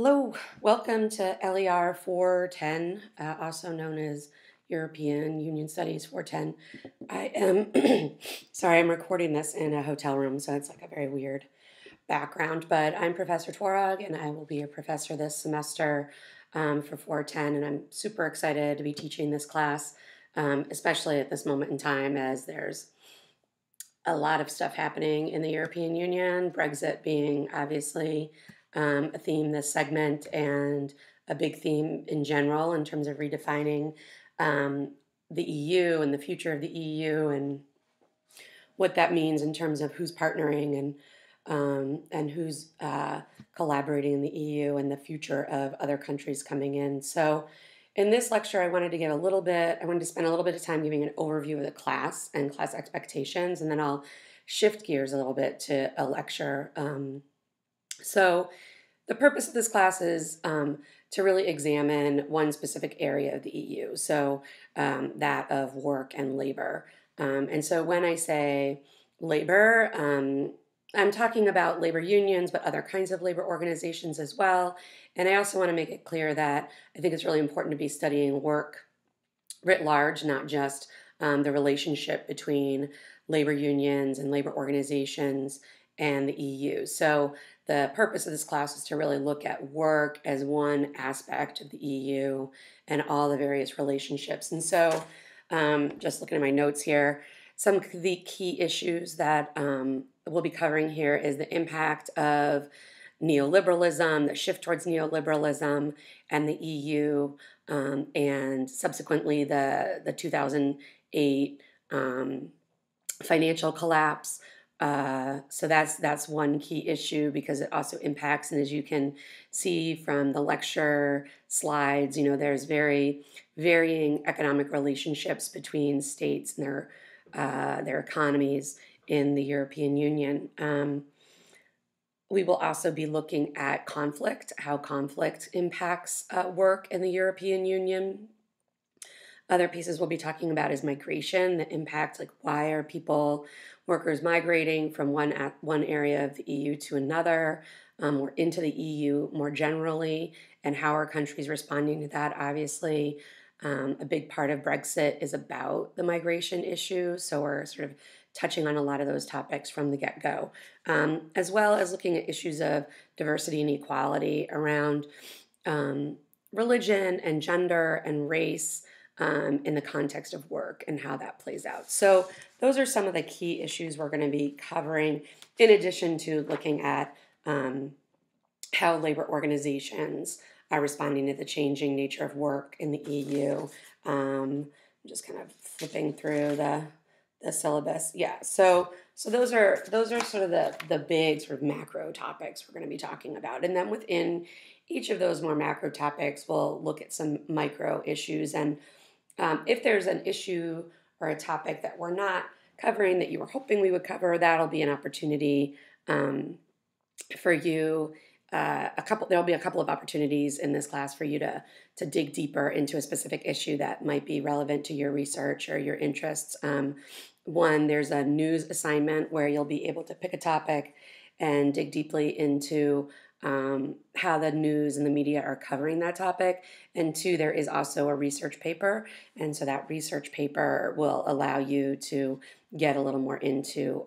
Hello, welcome to LER 410, also known as European Union Studies 410. I am, sorry, I'm recording this in a hotel room, so it's like a very weird background, but I'm Professor Twarog, and I will be a professor this semester for 410, and I'm super excited to be teaching this class, especially at this moment in time as there's a lot of stuff happening in the European Union, Brexit being obviously a theme this segment and a big theme in general in terms of redefining the EU and the future of the EU and what that means in terms of who's partnering and who's collaborating in the EU and the future of other countries coming in. So in this lecture, I wanted to spend a little bit of time giving an overview of the class and class expectations, and then I'll shift gears a little bit to a lecture. So the purpose of this class is to really examine one specific area of the EU, so that of work and labor. And so when I say labor, I'm talking about labor unions, but other kinds of labor organizations as well. And I also want to make it clear that I think it's really important to be studying work writ large, not just the relationship between labor unions and labor organizations and the EU. So the purpose of this class is to really look at work as one aspect of the EU and all the various relationships. And so just looking at my notes here, some of the key issues that we'll be covering here is the impact of neoliberalism, the shift towards neoliberalism, and the EU, and subsequently the 2008 financial collapse. So that's one key issue because it also impacts, and as you can see from the lecture slides, there's very varying economic relationships between states and their economies in the European Union. We will also be looking at conflict, how conflict impacts work in the European Union. Other pieces we'll be talking about is migration, the impact, like why are workers migrating from one area of the EU to another, or into the EU more generally, and how are countries responding to that? Obviously, a big part of Brexit is about the migration issue, so we're sort of touching on a lot of those topics from the get-go, as well as looking at issues of diversity and equality around religion and gender and race in the context of work and how that plays out. So those are some of the key issues we're going to be covering, in addition to looking at how labor organizations are responding to the changing nature of work in the EU. I'm just kind of flipping through the syllabus. Yeah, so those are sort of the big sort of macro topics we're going to be talking about. And then within each of those more macro topics, we'll look at some micro issues. And if there's an issue or a topic that we're not covering that you were hoping we would cover, that'll be an opportunity for you. There'll be a couple of opportunities in this class for you to dig deeper into a specific issue that might be relevant to your research or your interests. One, there's a news assignment where you'll be able to pick a topic and dig deeply into how the news and the media are covering that topic. And two, there is also a research paper. And so that research paper will allow you to get a little more into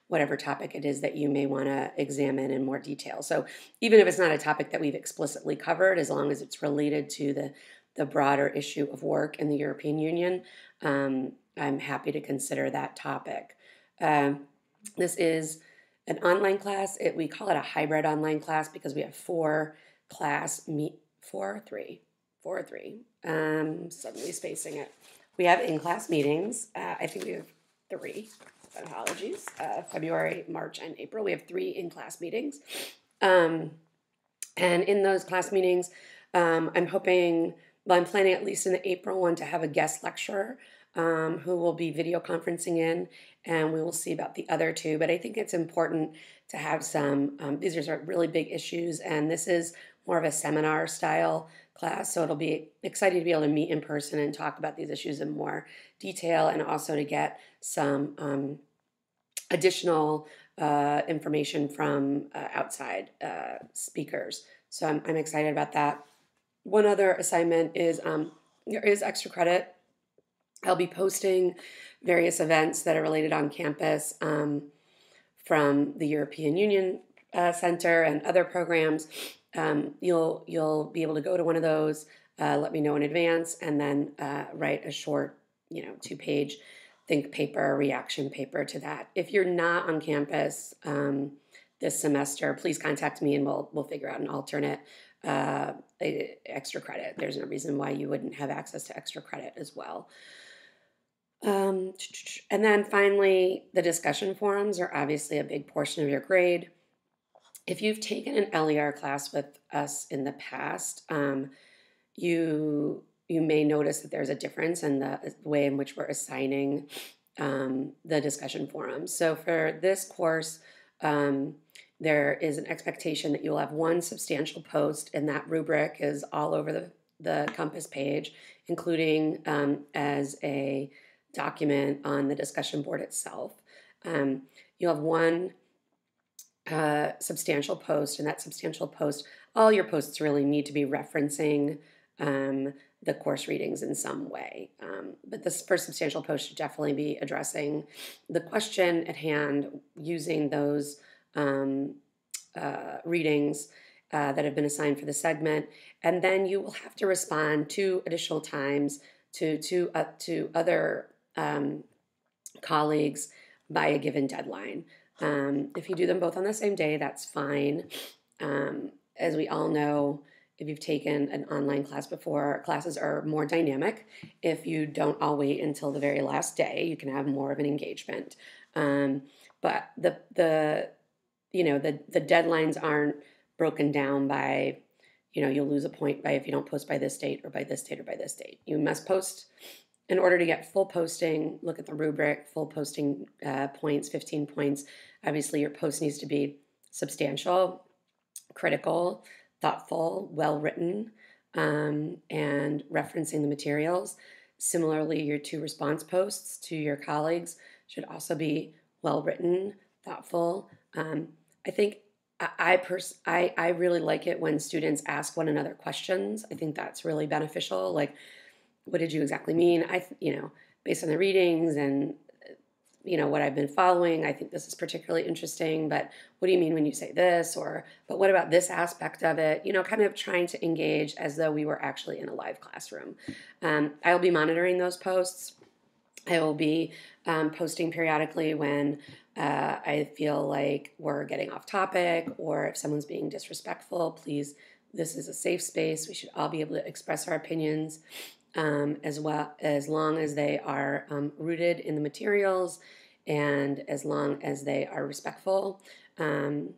whatever topic it is that you may want to examine in more detail. So even if it's not a topic that we've explicitly covered, as long as it's related to the broader issue of work in the European Union, I'm happy to consider that topic. This is an online class. We call it a hybrid online class because we have four or three. Suddenly spacing it. We have in-class meetings. I think we have 3. Apologies. February, March, and April. We have 3 in-class meetings. And in those class meetings, I'm planning at least in the April one to have a guest lecturer who will be video conferencing in, and we will see about the other 2. But I think it's important to have these are really big issues, and this is more of a seminar style class, so it'll be exciting to be able to meet in person and talk about these issues in more detail, and also to get some additional information from outside speakers. So I'm excited about that. One other assignment is there is extra credit. I'll be posting various events that are related on campus from the European Union Center and other programs. You'll be able to go to one of those, let me know in advance, and then write a short, 2-page think paper, reaction paper to that. If you're not on campus this semester, please contact me and we'll figure out an alternate extra credit. There's no reason why you wouldn't have access to extra credit as well. And then finally, the discussion forums are obviously a big portion of your grade. If you've taken an LER class with us in the past, you may notice that there's a difference in the way in which we're assigning the discussion forums. So for this course, there is an expectation that you'll have one substantial post, and that rubric is all over the Compass page, including as a document on the discussion board itself. You'll have one substantial post, and that substantial post, all your posts really need to be referencing the course readings in some way. But this first substantial post should definitely be addressing the question at hand using those readings that have been assigned for the segment. And then you will have to respond 2 additional times to other colleagues by a given deadline. If you do them both on the same day, that's fine. As we all know, if you've taken an online class before, classes are more dynamic. If you don't all wait until the very last day, you can have more of an engagement. But the deadlines aren't broken down by, you'll lose a point by if you don't post by this date or by this date or by this date. You must post. In order to get full posting, look at the rubric, full posting points, 15 points. Obviously, your post needs to be substantial, critical, thoughtful, well-written, and referencing the materials. Similarly, your 2 response posts to your colleagues should also be well-written, thoughtful. I think I really like it when students ask one another questions. I think that's really beneficial. Like, what did you exactly mean? Based on the readings and, what I've been following, I think this is particularly interesting, but what do you mean when you say this? But what about this aspect of it? Kind of trying to engage as though we were actually in a live classroom. I will be monitoring those posts. I will be posting periodically when I feel like we're getting off topic or if someone's being disrespectful. Please, this is a safe space. We should all be able to express our opinions as well, as long as they are rooted in the materials and as long as they are respectful. And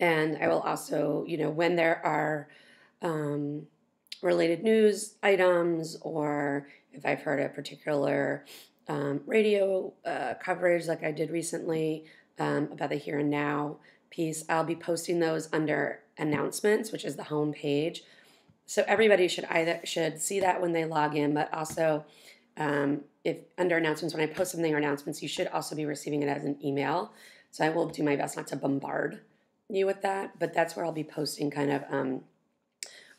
I will also, when there are related news items, or if I've heard a particular radio coverage like I did recently about the Here and Now piece, I'll be posting those under announcements, which is the home page. So everybody should see that when they log in, but also if under announcements, when I post something or announcements, you should also be receiving it as an email. So I will do my best not to bombard you with that, but that's where I'll be posting kind of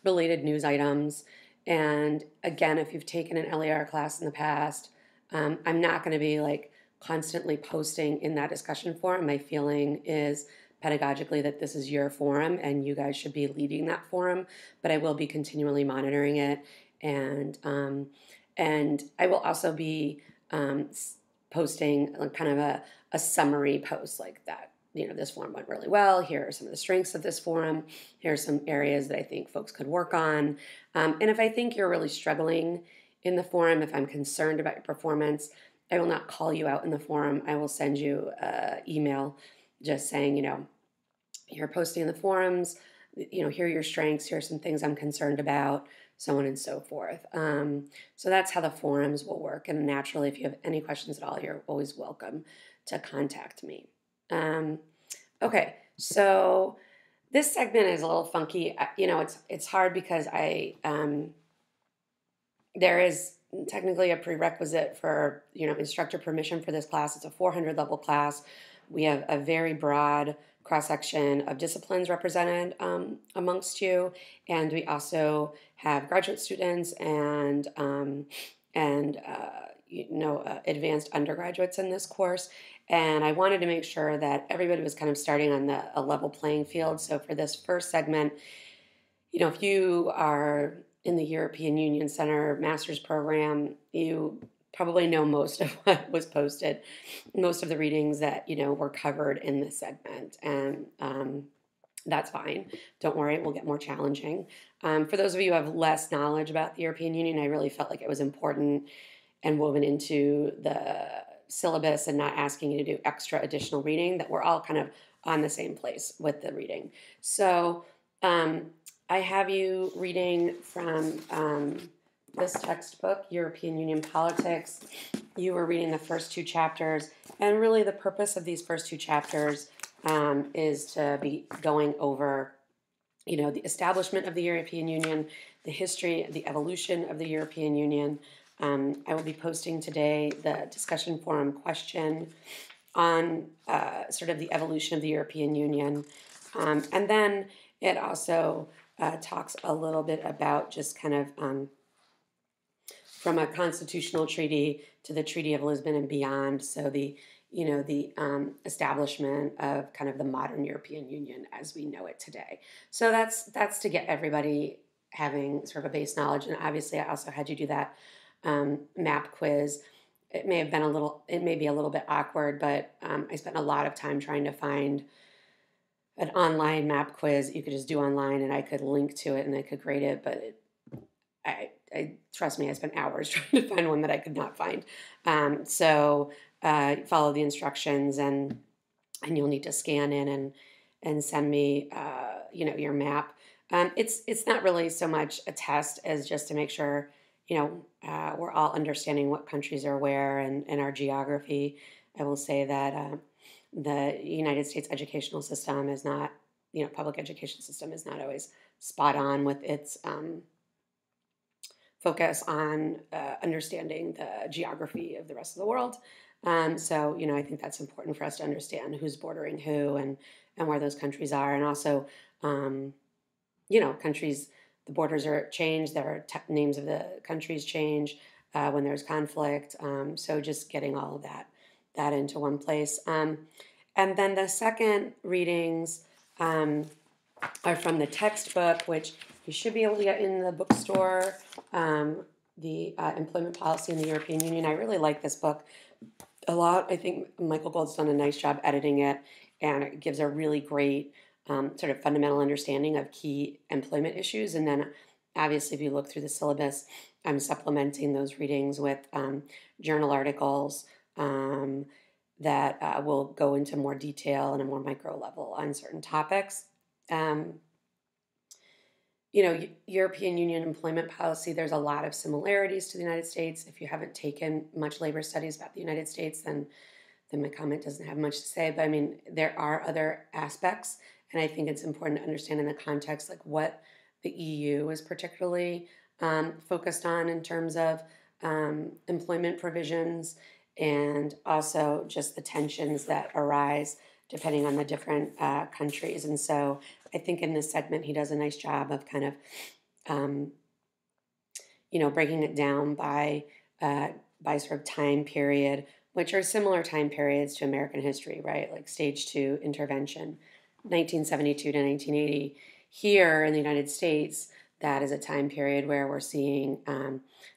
related news items. And again, if you've taken an LER class in the past, I'm not going to be like constantly posting in that discussion forum. My feeling is pedagogically that this is your forum and you guys should be leading that forum, but I will be continually monitoring it. And I will also be posting kind of a summary post like that. This forum went really well. Here are some of the strengths of this forum. Here are some areas that I think folks could work on. And if I think you're really struggling in the forum, if I'm concerned about your performance, I will not call you out in the forum. I will send you an email just saying, you're posting in the forums, here are your strengths, here are some things I'm concerned about, so on and so forth. So that's how the forums will work. And naturally, if you have any questions at all, you're always welcome to contact me. Okay, so this segment is a little funky. It's hard because there is technically a prerequisite for, instructor permission for this class. It's a 400 level class. we have a very broad cross-section of disciplines represented amongst you, and we also have graduate students and advanced undergraduates in this course. And I wanted to make sure that everybody was kind of starting on a level playing field. So for this first segment, if you are in the European Union Center master's program, you probably know most of what was posted, most of the readings that, were covered in this segment. And that's fine. Don't worry, it will get more challenging. For those of you who have less knowledge about the European Union, I really felt like it was important and woven into the syllabus and not asking you to do extra additional reading, that we're all kind of on the same place with the reading. So I have you reading from this textbook, European Union Politics. You were reading the first two chapters, and really the purpose of these first two chapters is to be going over, the establishment of the European Union, the history, the evolution of the European Union. I will be posting today the discussion forum question on sort of the evolution of the European Union. And then it also talks a little bit about just kind of from a constitutional treaty to the Treaty of Lisbon and beyond. So the establishment of kind of the modern European Union as we know it today. So that's to get everybody having sort of a base knowledge. And obviously I also had you do that map quiz. It may be a little bit awkward, but I spent a lot of time trying to find an online map quiz you could just do online, and I could link to it and I could grade it. But I trust me, I spent hours trying to find one that I could not find. So follow the instructions, and you'll need to scan in and send me your map. It's not really so much a test as just to make sure we're all understanding what countries are where and our geography. I will say that the United States educational system is not, public education system is not always spot on with its focus on understanding the geography of the rest of the world. So, I think that's important for us to understand who's bordering who and where those countries are. And also, countries, the borders are changed. There are names of the countries change when there's conflict. So just getting all of that into one place. And then the second readings are from the textbook, which you should be able to get in the bookstore, the Employment Policy in the European Union. I really like this book a lot. I think Michael Gold's done a nice job editing it, and it gives a really great sort of fundamental understanding of key employment issues. And then obviously if you look through the syllabus, I'm supplementing those readings with journal articles that will go into more detail and a more micro level on certain topics. European Union employment policy, there's a lot of similarities to the United States. If you haven't taken much labor studies about the United States, then my comment doesn't have much to say. But I mean, there are other aspects, and I think it's important to understand in the context like what the EU is particularly focused on in terms of employment provisions, and also just the tensions that arise depending on the different countries. And so I think in this segment, he does a nice job of kind of, breaking it down by sort of time period, which are similar time periods to American history, right? Like stage 2 intervention, 1972 to 1980. Here in the United States, that is a time period where we're seeing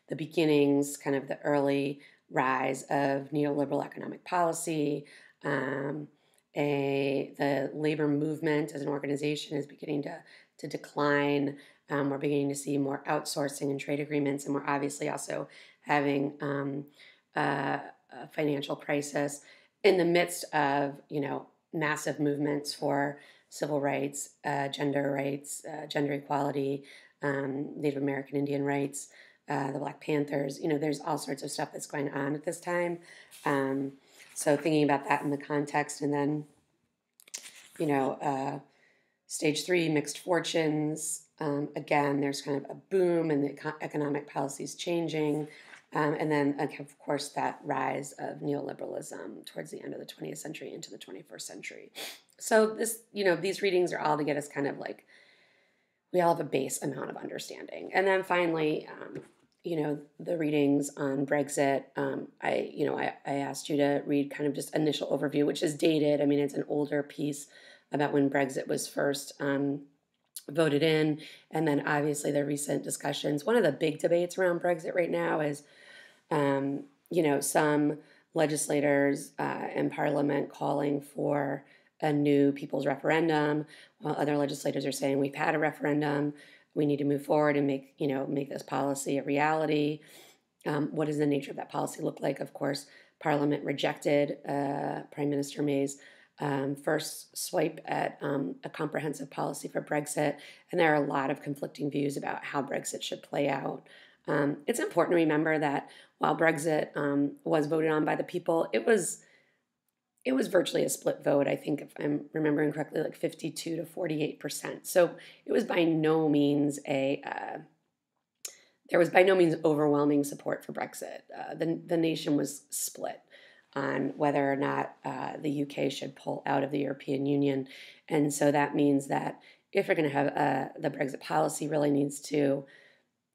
the beginnings, kind of the early rise of neoliberal economic policy. The labor movement as an organization is beginning to decline. We're beginning to see more outsourcing and trade agreements, and we're obviously also having a financial crisis in the midst of massive movements for civil rights, gender equality, Native American Indian rights, the Black Panthers. There's all sorts of stuff that's going on at this time. So thinking about that in the context, and then, stage 3, mixed fortunes. Again, there's kind of a boom and the economic policies changing. And then, of course, that rise of neoliberalism towards the end of the 20th century into the 21st century. So this, these readings are all to get us kind of like, we all have a base amount of understanding. And then finally, the readings on Brexit. I asked you to read kind of just initial overview, which is dated. I mean, it's an older piece about when Brexit was first voted in, and then obviously the recent discussions. One of the big debates around Brexit right now is, some legislators in Parliament calling for a new people's referendum, while other legislators are saying we've had a referendum, we need to move forward and make this policy a reality. What does the nature of that policy look like? Of course, Parliament rejected Prime Minister May's first swipe at a comprehensive policy for Brexit, and there are a lot of conflicting views about how Brexit should play out. It's important to remember that while Brexit was voted on by the people, it was virtually a split vote. I think, if I'm remembering correctly, like 52 to 48%. So it was by no means there was by no means overwhelming support for Brexit. The nation was split on whether or not the UK should pull out of the European Union. And so that means that if we're going to have the Brexit policy really needs to,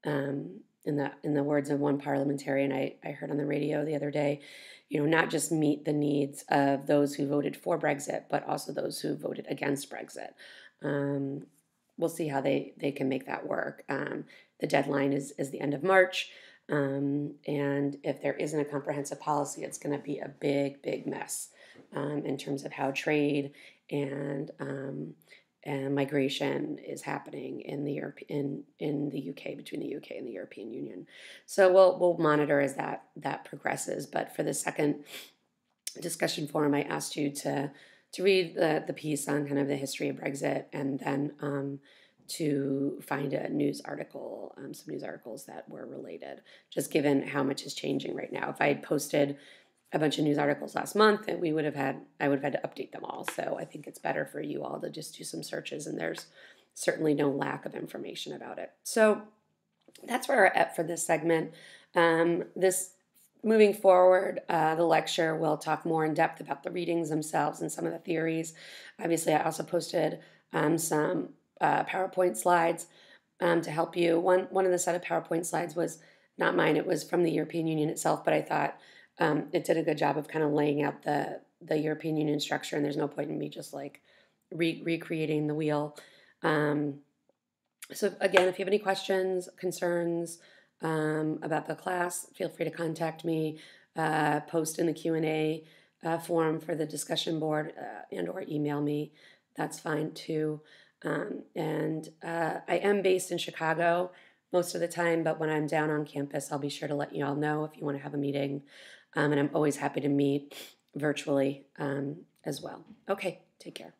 in the words of one parliamentarian I heard on the radio the other day, not just meet the needs of those who voted for Brexit, but also those who voted against Brexit. We'll see how they can make that work. The deadline is the end of March. And if there isn't a comprehensive policy, it's going to be a big, big mess in terms of how trade and migration is happening in the UK, between the UK and the European Union. So we'll monitor as that progresses. But for the second discussion forum, I asked you to read the piece on kind of the history of Brexit, and then to find a news article, some news articles that were related, just given how much is changing right now. If I had posted a bunch of news articles last month, and I would have had to update them all. So I think it's better for you all to just do some searches, and there's certainly no lack of information about it. So that's where we're at for this segment. Moving forward, the lecture will talk more in depth about the readings themselves and some of the theories. Obviously, I also posted some PowerPoint slides to help you. One of the set of PowerPoint slides was not mine. It was from the European Union itself, but I thought it did a good job of kind of laying out the European Union structure, and there's no point in me just like recreating the wheel. So again, if you have any questions, concerns about the class, feel free to contact me, post in the Q&A forum for the discussion board, and or email me. That's fine too. And I am based in Chicago most of the time, but when I'm down on campus, I'll be sure to let you all know if you want to have a meeting. And I'm always happy to meet virtually as well. Okay, take care.